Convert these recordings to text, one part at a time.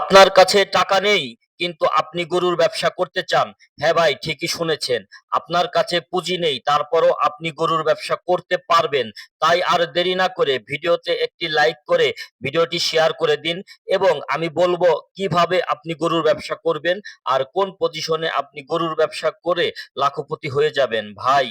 আপনার কাছে টাকা নেই কিন্তু আপনি গরুর ব্যবসা করতে চান। হ্যাঁ ভাই, ঠিকই শুনেছেন। আপনার কাছে পুঁজি নেই, তারপরও আপনি গরুর ব্যবসা করতে পারবেন। তাই আর দেরি না করে ভিডিওতে একটি লাইক করে ভিডিওটি শেয়ার করে দিন এবং আমি বলবো কিভাবে আপনি গরুর ব্যবসা করবেন আর কোন পজিশনে আপনি গরুর ব্যবসা করে লাখপতি হয়ে যাবেন। ভাই,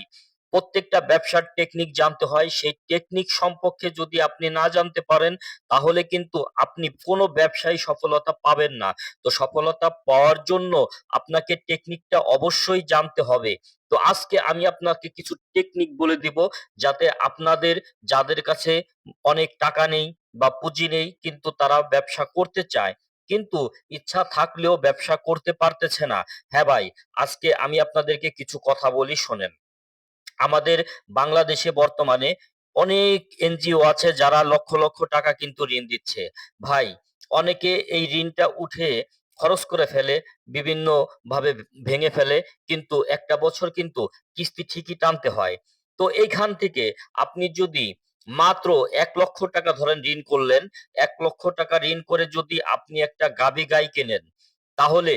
প্রত্যেকটা ব্যবসার টেকনিক জানতে হয়। সেই টেকনিক সম্পর্কে যদি আপনি না জানতে পারেন তাহলে কিন্তু আপনি কোনো ব্যবসায় সফলতা পাবেন না। তো সফলতা পাওয়ার জন্য আপনাকে টেকনিকটা অবশ্যই জানতে হবে। তো আজকে আমি আপনাকে কিছু টেকনিক বলে দিব যাতে আপনাদের যাদের কাছে অনেক টাকা নেই বা পুঁজি নেই কিন্তু তারা ব্যবসা করতে চায়, কিন্তু ইচ্ছা থাকলেও ব্যবসা করতে পারতেছে না। হ্যাঁ ভাই, আজকে আমি আপনাদেরকে কিছু কথা বলি শোনেন। আমাদের বাংলাদেশে বর্তমানে অনেক এনজিও আছে যারা লক্ষ লক্ষ টাকা কিন্তু ঋণ দিচ্ছে। ভাই, অনেকে এই ঋণটা উঠে খরচ করে ফেলে, বিভিন্ন ভাবে ভেঙে ফেলে, কিন্তু একটা বছর কিন্তু কিস্তি ঠিকই টানতে হয়। তো এইখান থেকে আপনি যদি মাত্র ১,০০,০০০ ধরেন ঋণ করলেন, ১,০০,০০০ ঋণ করে যদি আপনি একটা গাভী গাই কেনেন, তাহলে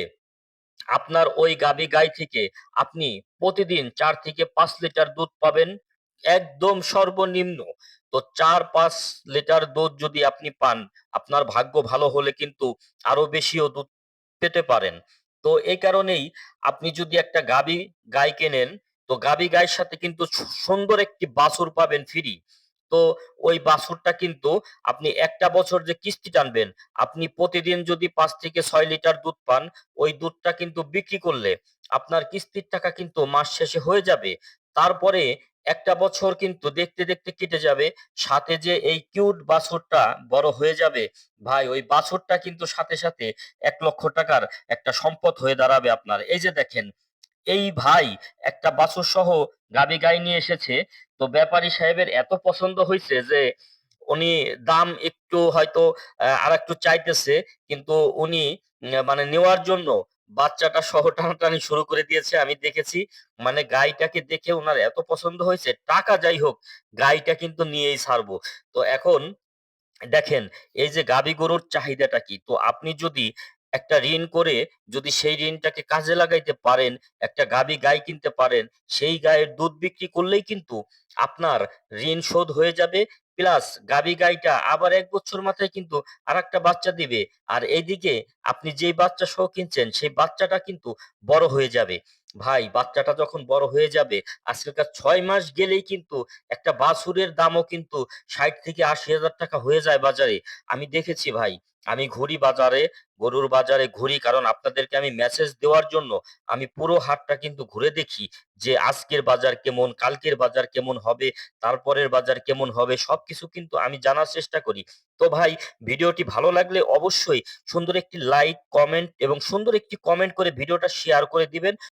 আপনার ওই গাভী গাই থেকে আপনি প্রতিদিন ৪ থেকে ৫ লিটার দুধ পাবেন, একদম সর্বনিম্ন। তো ৪-৫ লিটার দুধ যদি আপনি পান, আপনার ভাগ্য ভালো হলে কিন্তু আরো বেশিও দুধ পেতে পারেন। তো এই কারণেই আপনি যদি একটা গাভী গাই কেনেন, তো গাভী গাইয়ের সাথে কিন্তু সুন্দর একটি বাছুর পাবেন ফ্রি। তো ওই বাছুরটা কিন্তু আপনি একটা বছর যে কিস্তি টানবেন, আপনি প্রতিদিন যদি ৫ থেকে ৬ লিটার দুধ পান, ওই দুধটা কিন্তু বিক্রি করলে আপনার কিস্তির টাকা কিন্তু মাস শেষে হয়ে যাবে। তারপরে একটা বছর কিন্তু দেখতে দেখতে কেটে যাবে। সাথে যে এই কিউট বাছুরটা বড় হয়ে যাবে, ভাই ওই বাছুরটা কিন্তু সাথে সাথে ১,০০,০০০ একটা সম্পদ হয়ে দাঁড়াবে আপনার। এই যে দেখেন, এই ভাই একটা বাছুর সহ গাভী গাই নিয়ে এসেছে। তো ব্যাপারী সাহেবের এত পছন্দ হইছে যে উনি দাম একটু হয়তো আরেকটু চাইতেছে, কিন্তু উনি মানে নেওয়ার জন্য বাচ্চাটা সহ টানাটানি শুরু করে দিয়েছে। আমি দেখেছি। মানে গাইটাকে দেখে উনার এত পছন্দ হয়েছে, টাকা যাই হোক গাইটা কিন্তু নিয়েই ছাড়বো। তো এখন দেখেন, এই যে গাভী গরুর চাহিদাটা কি? তো আপনি যদি একটা ঋণ করে যদি সেই ঋণটাকে কাজে লাগাইতে পারেন, একটা গাভী গাই কিনতে পারেন, সেই গায়ের দুধ বিক্রি করলেই কিন্তু আপনার ঋণ শোধ হয়ে যাবে। প্লাস গাভী গাইটা আবার ১ বছর মাথায় কিন্তু আরেকটা বাচ্চা দিবে। আর এইদিকে আপনি যেই বাচ্চা সহ কিনছেন, সেই বাচ্চাটা কিন্তু বড় হয়ে যাবে। ভাই, বাচ্চাটা যখন বড় হয়ে যাবে, আজকালকার ৬ মাস গেলেই কিন্তু একটা বাছুরের দামও কিন্তু ৬০ থেকে ৮০,০০০ টাকা হয়ে যায় বাজারে। আমি দেখেছি ভাই। আমি ঘুরি বাজারে, গরুর বাজারে ঘুরি, কারণ আপনাদেরকে আমি মেসেজ দেওয়ার জন্য আমি পুরো হাটটা কিন্তু ঘুরে দেখি যে আজকের বাজার কেমন, কালকের বাজার কেমন হবে, তারপরের বাজার কেমন হবে, সবকিছু কিন্তু আমি জানার চেষ্টা করি। তো ভাই, ভিডিওটি ভালো লাগলে অবশ্যই সুন্দর একটি লাইক, কমেন্ট এবং সুন্দর একটি কমেন্ট করে ভিডিওটা শেয়ার করে দিবেন।